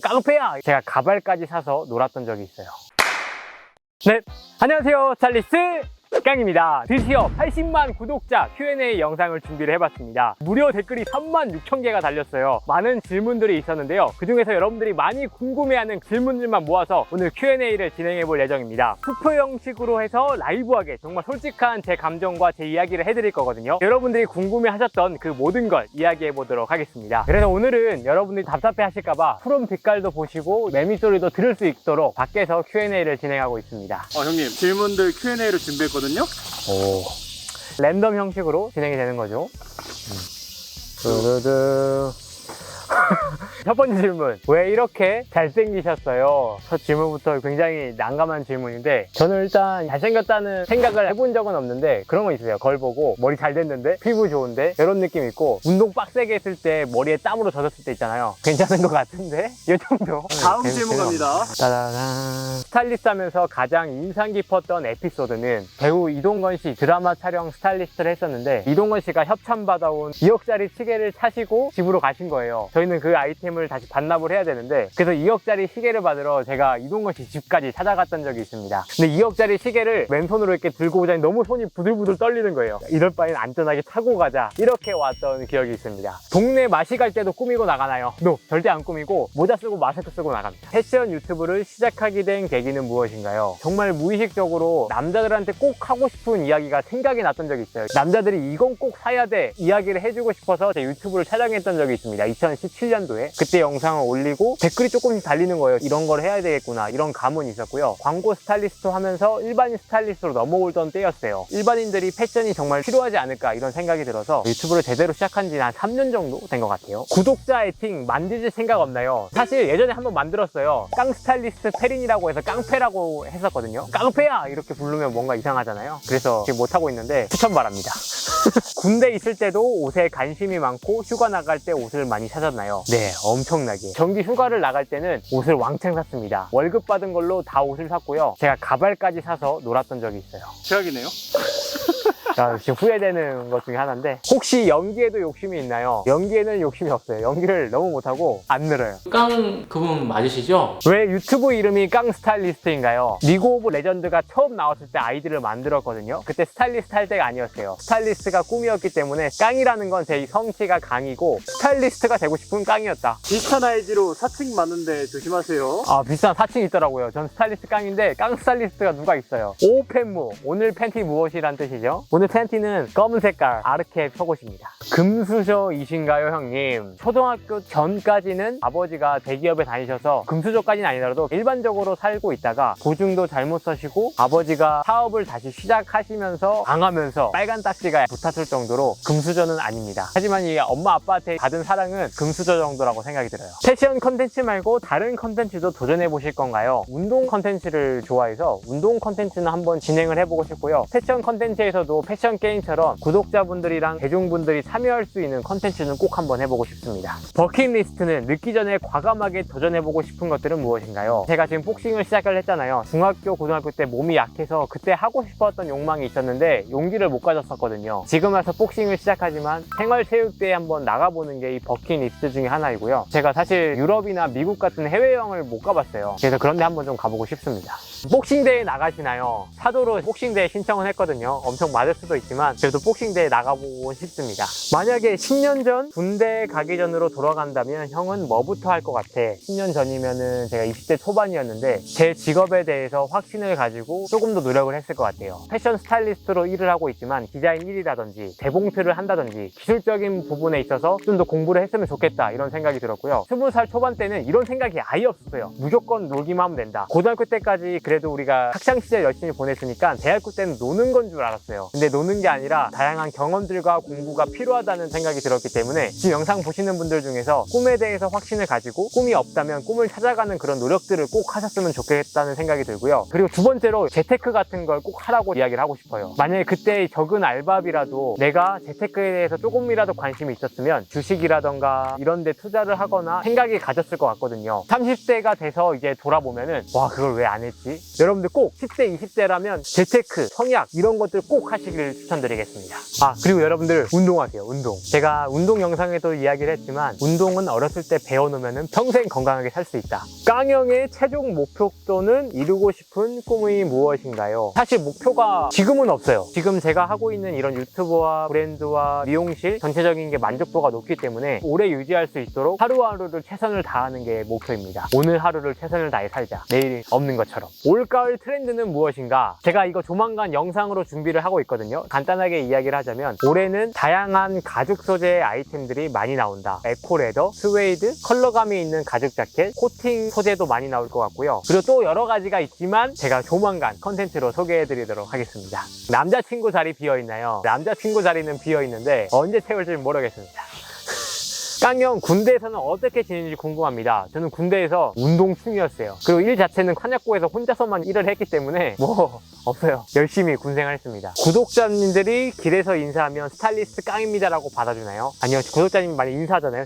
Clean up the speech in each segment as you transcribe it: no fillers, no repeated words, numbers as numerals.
깡패야! 제가 가발까지 사서 놀았던 적이 있어요. 네, 안녕하세요. 스타일리스트 깡입니다. 드디어 80만 구독자 Q&A 영상을 준비를 해봤습니다. 무려 댓글이 36,000개가 달렸어요. 많은 질문들이 있었는데요. 그중에서 여러분들이 많이 궁금해하는 질문들만 모아서 오늘 Q&A를 진행해볼 예정입니다. 투표 형식으로 해서 라이브하게 정말 솔직한 제 감정과 제 이야기를 해드릴 거거든요. 여러분들이 궁금해하셨던 그 모든 걸 이야기해보도록 하겠습니다. 그래서 오늘은 여러분들이 답답해 하실까봐 푸른 빛깔도 보시고 매미소리도 들을 수 있도록 밖에서 Q&A를 진행하고 있습니다. 형님, 질문들 Q&A를 준비했거든요. 오, 랜덤 형식으로 진행이 되는 거죠. 두두두. 첫 번째 질문, 왜 이렇게 잘생기셨어요? 첫 질문부터 굉장히 난감한 질문인데, 저는 일단 잘생겼다는 생각을 해본 적은 없는데 그런 거 있어요. 거울 보고 머리 잘 됐는데, 피부 좋은데, 이런 느낌 있고, 운동 빡세게 했을 때 머리에 땀으로 젖었을 때 있잖아요. 괜찮은 것 같은데? 이 정도. 다음 질문 갑니다. 따다란. 스타일리스트 하면서 가장 인상 깊었던 에피소드는 배우 이동건 씨 드라마 촬영 스타일리스트를 했었는데, 이동건 씨가 협찬받아온 2억짜리 시계를 사시고 집으로 가신 거예요. 저희는 그 아이템을 다시 반납을 해야 되는데, 그래서 2억짜리 시계를 받으러 제가 이동건 씨 집까지 찾아갔던 적이 있습니다. 근데 2억짜리 시계를 맨손으로 이렇게 들고 오자니 너무 손이 부들부들 떨리는 거예요. 이럴 바엔 안전하게 타고 가자, 이렇게 왔던 기억이 있습니다. 동네 마시 갈 때도 꾸미고 나가나요? No, 절대 안 꾸미고 모자 쓰고 마스크 쓰고 나갑니다. 패션 유튜브를 시작하게 된 계기는 무엇인가요? 정말 무의식적으로 남자들한테 꼭 하고 싶은 이야기가 생각이 났던 적이 있어요. 남자들이 이건 꼭 사야 돼 이야기를 해주고 싶어서 제 유튜브를 촬영했던 적이 있습니다. 2017년도에 그때 영상을 올리고 댓글이 조금씩 달리는 거예요. 이런 걸 해야 되겠구나, 이런 감흥이 있었고요. 광고 스타일리스트 하면서 일반인 스타일리스트로 넘어오던 때였어요. 일반인들이 패션이 정말 필요하지 않을까 이런 생각이 들어서 유튜브를 제대로 시작한 지 한 3년 정도 된 것 같아요. 구독자 애팅 만드실 생각 없나요? 사실 예전에 한번 만들었어요. 깡 스타일리스트 페린이라고 해서 깡패라고 했었거든요. 깡패야! 이렇게 부르면 뭔가 이상하잖아요. 그래서 지금 못하고 있는데 추천 바랍니다. 군대 있을 때도 옷에 관심이 많고 휴가 나갈 때 옷을 많이 사셨나요? 네, 엄청나게. 정기 휴가를 나갈 때는 옷을 왕창 샀습니다. 월급 받은 걸로 다 옷을 샀고요. 제가 가발까지 사서 놀았던 적이 있어요. 최악이네요. 지금 후회되는 것 중에 하나인데, 혹시 연기에도 욕심이 있나요? 연기에는 욕심이 없어요. 연기를 너무 못하고 안 늘어요. 깡 그분 맞으시죠? 왜 유튜브 이름이 깡 스타일리스트인가요? 리그 오브 레전드가 처음 나왔을 때 아이디를 만들었거든요. 그때 스타일리스트 할 때가 아니었어요. 스타일리스트가 꿈이었기 때문에 깡이라는 건 제 성씨가 강이고 스타일리스트가 되고 싶은 깡이었다. 비슷한 아이디로 사칭 많은데 조심하세요. 비슷한 사칭이 있더라고요. 전 스타일리스트 깡인데 깡 스타일리스트가 누가 있어요. 오펜무, 오늘 팬티 무엇이란 뜻이죠? 오늘 팬티는 검은 색깔 아르케 속옷입니다. 금수저이신가요, 형님? 초등학교 전까지는 아버지가 대기업에 다니셔서 금수저까지는 아니더라도 일반적으로 살고 있다가 보증도 잘못 서시고 아버지가 사업을 다시 시작하시면서 망하면서 빨간 딱지가 붙었을 정도로 금수저는 아닙니다. 하지만 이 엄마 아빠한테 받은 사랑은 금수저 정도라고 생각이 들어요. 패션 컨텐츠 말고 다른 컨텐츠도 도전해 보실 건가요? 운동 컨텐츠를 좋아해서 운동 컨텐츠는 한번 진행을 해보고 싶고요. 패션 컨텐츠에서도 패션 게임처럼 구독자분들이랑 대중분들이 참여할 수 있는 컨텐츠는 꼭 한번 해보고 싶습니다. 버킷리스트는 늦기 전에 과감하게 도전해보고 싶은 것들은 무엇인가요? 제가 지금 복싱을 시작을 했잖아요. 중학교, 고등학교 때 몸이 약해서 그때 하고 싶었던 욕망이 있었는데 용기를 못 가졌었거든요. 지금 와서 복싱을 시작하지만 생활체육대회에 한번 나가보는 게 이 버킷리스트 중에 하나이고요. 제가 사실 유럽이나 미국 같은 해외여행을 못 가봤어요. 그래서 그런 데 한번 좀 가보고 싶습니다. 복싱대회 나가시나요? 사도로 복싱대회 신청을 했거든요. 엄청 맞을 수도 있지만 그래도 복싱대회 나가보고 싶습니다. 만약에 10년 전 군대 가기 전으로 돌아간다면 형은 뭐부터 할 것 같아? 10년 전이면은 제가 20대 초반이었는데 제 직업에 대해서 확신을 가지고 조금 더 노력을 했을 것 같아요. 패션 스타일리스트로 일을 하고 있지만 디자인 일이라든지 재봉틀을 한다든지 기술적인 부분에 있어서 좀 더 공부를 했으면 좋겠다 이런 생각이 들었고요. 20살 초반 때는 이런 생각이 아예 없었어요. 무조건 놀기만 하면 된다. 고등학교 때까지 그래도 우리가 학창시절 열심히 보냈으니까 대학교 때는 노는 건 줄 알았어요. 근데 노는 게 아니라 다양한 경험들과 공부가 필요하다는 생각이 들었기 때문에 지금 영상 보시는 분들 중에서 꿈에 대해서 확신을 가지고 꿈이 없다면 꿈을 찾아가는 그런 노력들을 꼭 하셨으면 좋겠다는 생각이 들고요. 그리고 두 번째로 재테크 같은 걸 꼭 하라고 이야기를 하고 싶어요. 만약에 그때 적은 알바비라도 내가 재테크에 대해서 조금이라도 관심이 있었으면 주식이라던가 이런 데 투자를 하거나 생각이 가졌을 것 같거든요. 30대가 돼서 이제 돌아보면은 와, 그걸 왜 안 했지? 여러분들 꼭 10대, 20대라면 재테크, 청약 이런 것들 꼭 하시길 하시길 추천드리겠습니다. 그리고 여러분들 운동하세요. 운동. 제가 운동 영상에도 이야기를 했지만 운동은 어렸을 때 배워놓으면 평생 건강하게 살 수 있다. 깡형의 최종 목표도는 이루고 싶은 꿈이 무엇인가요? 사실 목표가 지금은 없어요. 지금 제가 하고 있는 이런 유튜브와 브랜드와 미용실 전체적인 게 만족도가 높기 때문에 오래 유지할 수 있도록 하루하루를 최선을 다하는 게 목표입니다. 오늘 하루를 최선을 다해 살자. 내일 없는 것처럼. 올가을 트렌드는 무엇인가? 제가 이거 조만간 영상으로 준비를 하고 있거든요. 간단하게 이야기를 하자면 올해는 다양한 가죽 소재의 아이템들이 많이 나온다. 에코레더, 스웨이드, 컬러감이 있는 가죽 자켓, 코팅 소재도 많이 나올 것 같고요. 그리고 또 여러 가지가 있지만 제가 조만간 컨텐츠로 소개해드리도록 하겠습니다. 남자친구 자리 비어있나요? 남자친구 자리는 비어있는데 언제 채울지 모르겠습니다. 깡형 군대에서는 어떻게 지내는지 궁금합니다. 저는 군대에서 운동충이었어요. 그리고 일 자체는 탄약고에서 혼자서만 일을 했기 때문에 뭐 없어요. 열심히 군생활했습니다. 구독자님들이 길에서 인사하면 스타일리스트 깡입니다 라고 받아주나요? 아니요. 구독자님 많이 인사하잖아요.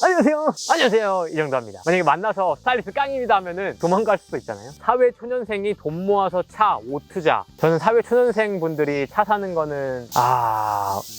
안녕하세요. 안녕하세요. 이 정도 합니다. 만약에 만나서 스타일리스트 깡입니다 하면은 도망갈 수도 있잖아요. 사회초년생이 돈 모아서 차, 옷 투자. 저는 사회초년생 분들이 차 사는 거는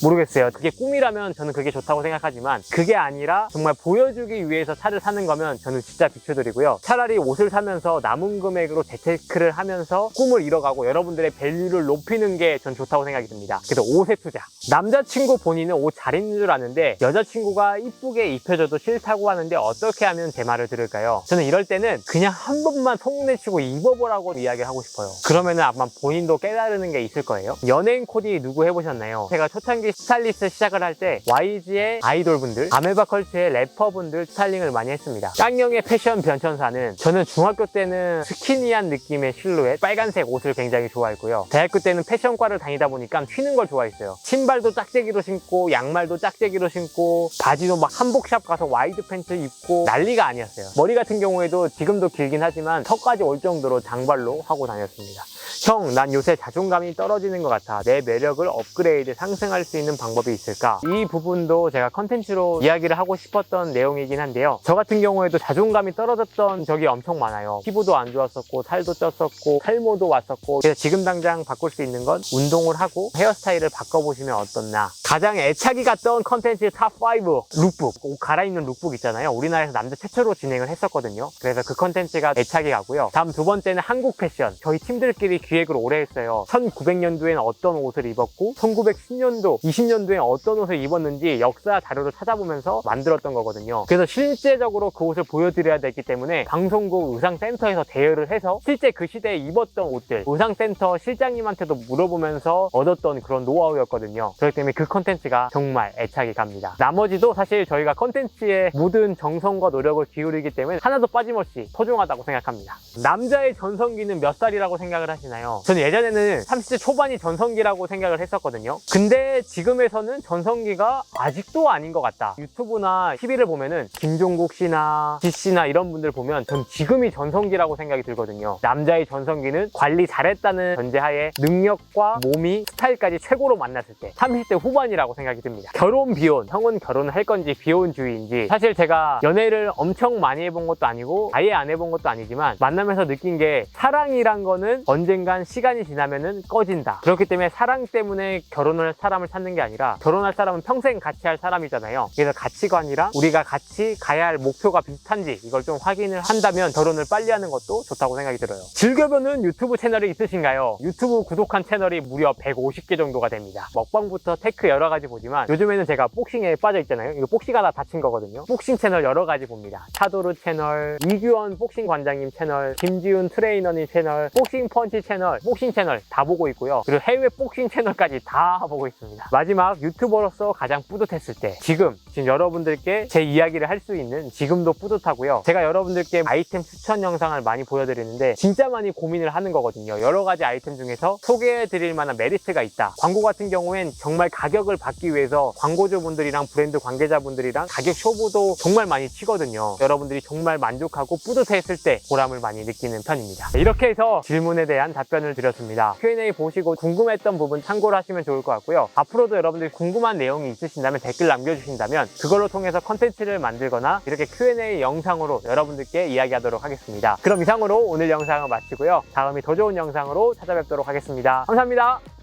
모르겠어요. 그게 꿈이라면 저는 그게 좋다고 생각하지만 그게 아니라 정말 보여주기 위해서 차를 사는 거면 저는 진짜 비추드리고요. 차라리 옷을 사면서 남은 금액으로 재테크를 하면서 꿈을 이뤄가고 여러분들의 밸류를 높이는 게 전 좋다고 생각이 듭니다. 그래서 옷에 투자. 남자친구 본인은 옷 잘 입는 줄 아는데 여자친구가 이쁘게 입혀줘도 싫다고 하는데 어떻게 하면 제 말을 들을까요? 저는 이럴 때는 그냥 한 번만 속내치고 입어보라고 이야기하고 싶어요. 그러면은 아마 본인도 깨달으는 게 있을 거예요. 연예인 코디 누구 해보셨나요? 제가 초창기 스타일리스트 시작을 할 때 YG의 아이돌분들, 아메바컬처의 래퍼분들 스타일링을 많이 했습니다. 깡형의 패션 변천사는 저는 중학교 때는 스키니한 느낌의 실루엣, 빨간색 옷을 굉장히 좋아했고요. 대학교 때는 패션과를 다니다 보니까 튀는 걸 좋아했어요. 신발도 짝재기로 신고 양말도 짝재기로 신고 바지도 막 한복샵 가서 와이드 팬츠 입고 난리가 아니었어요. 머리 같은 경우에도 지금도 길긴 하지만 턱까지 올 정도로 장발로 하고 다녔습니다. 형, 난 요새 자존감이 떨어지는 것 같아. 내 매력을 업그레이드, 상승할 수 있는 방법이 있을까? 이 부분도 제가 컨텐츠로 이야기를 하고 싶었던 내용이긴 한데요. 저 같은 경우에도 자존감이 떨어졌던 적이 엄청 많아요. 피부도 안 좋았었고, 살도 쪘었고, 탈모도 왔었고. 그래서 지금 당장 바꿀 수 있는 건 운동을 하고 헤어스타일을 바꿔보시면 어떻나. 가장 애착이 갔던 컨텐츠 탑5 룩북. 옷 갈아입는 룩북 있잖아요. 우리나라에서 남자 최초로 진행을 했었거든요. 그래서 그 컨텐츠가 애착이 가고요. 다음 두 번째는 한국 패션. 저희 팀들끼리 기획을 오래 했어요. 1900년도에는 어떤 옷을 입었고 1910년도, 20년도에 어떤 옷을 입었는지 역사 자료를 찾아보면서 만들었던 거거든요. 그래서 실제적으로 그 옷을 보여드려야 되기 때문에 방송국 의상센터에서 대여를 해서 실제 그 시대에 입었던 옷들 의상센터 실장님한테도 물어보면서 얻었던 그런 노하우였거든요. 그렇기 때문에 그 컨텐츠가 정말 애착이 갑니다. 나머지도 사실 저희가 컨텐츠에 모든 정성과 노력을 기울이기 때문에 하나도 빠짐없이 소중하다고 생각합니다. 남자의 전성기는 몇 살이라고 생각을 하시나요? 저는 예전에는 30대 초반이 전성기라고 생각을 했었거든요. 근데 지금에서는 전성기가 아직도 아닌 것 같다. 유튜브나 TV를 보면은 김종국 씨나 지씨나 이런 분들 보면 전 지금이 전성기라고 생각이 들거든요. 남자의 전성기는 관리 잘했다는 전제하에 능력과 몸이 스타일까지 최고로 만났을 때 30대 후반이라고 생각이 듭니다. 결혼 비혼, 형은 결혼을 할 건지 비혼주의인지 사실 제가 연애를 엄청 많이 해본 것도 아니고 아예 안 해본 것도 아니지만 만나면서 느낀 게 사랑이란 거는 언젠간 시간이 지나면은 꺼진다. 그렇기 때문에 사랑 때문에 결혼을 할 사람을 찾는 게 아니라 결혼할 사람은 평생 같이 할 사람이잖아요. 그래서 가치관이랑 우리가 같이 가야 할 목표가 비슷한지 이걸 좀 확인을 한다면 결혼을 빨리 하는 것도 좋다고 생각이 들어요. 즐겨보는 유튜브 채널이 있으신가요? 유튜브 구독한 채널이 무려 150개 정도가 됩니다. 먹방부터 테크 여러 가지 보지만 요즘에는 제가 복싱에 빠져 있잖아요. 이거 복싱 하나 다친 거거든요. 복싱 채널 여러 가지 봅니다. 차도르 채널, 이규원 복싱 관장님 채널, 김지훈 트레이너님 채널, 복싱 펀치 채널, 복싱 채널 다 보고 있고요. 그리고 해외 복싱 채널까지 다 보고 있습니다. 마지막 유튜버로서 가장 뿌듯했을 때 지금 여러분들께 제 이야기를 할 수 있는 지금도 뿌듯하고요. 제가 여러분들께 아이템 추천 영상을 많이 보여드리는데 진짜 많이 고민을 하는 거거든요. 여러 가지 아이템 중에서 소개해드릴 만한 메리트가 있다. 광고 같은 경우엔 정말 가격을 받기 위해서 광고주분들이랑 브랜드 관계자분들이랑 가격 쇼부도 정말 많이 치거든요. 여러분들이 정말 만족하고 뿌듯했을 때 보람을 많이 느끼는 편입니다. 이렇게 해서 질문에 대한 답변을 드렸습니다. Q&A 보시고 궁금했던 부분 참고를 하시면 좋을 것 같고요. 앞으로도 여러분들이 궁금한 내용이 있으신다면 댓글 남겨주신다면 그걸로 통해서 컨텐츠를 만들거나 이렇게 Q&A 영상으로 여러분들께 이야기하도록 하겠습니다. 그럼 이상으로 오늘 영상을 마치고요. 다음에 더 좋은 영상으로 찾아뵙도록 하겠습니다. 감사합니다.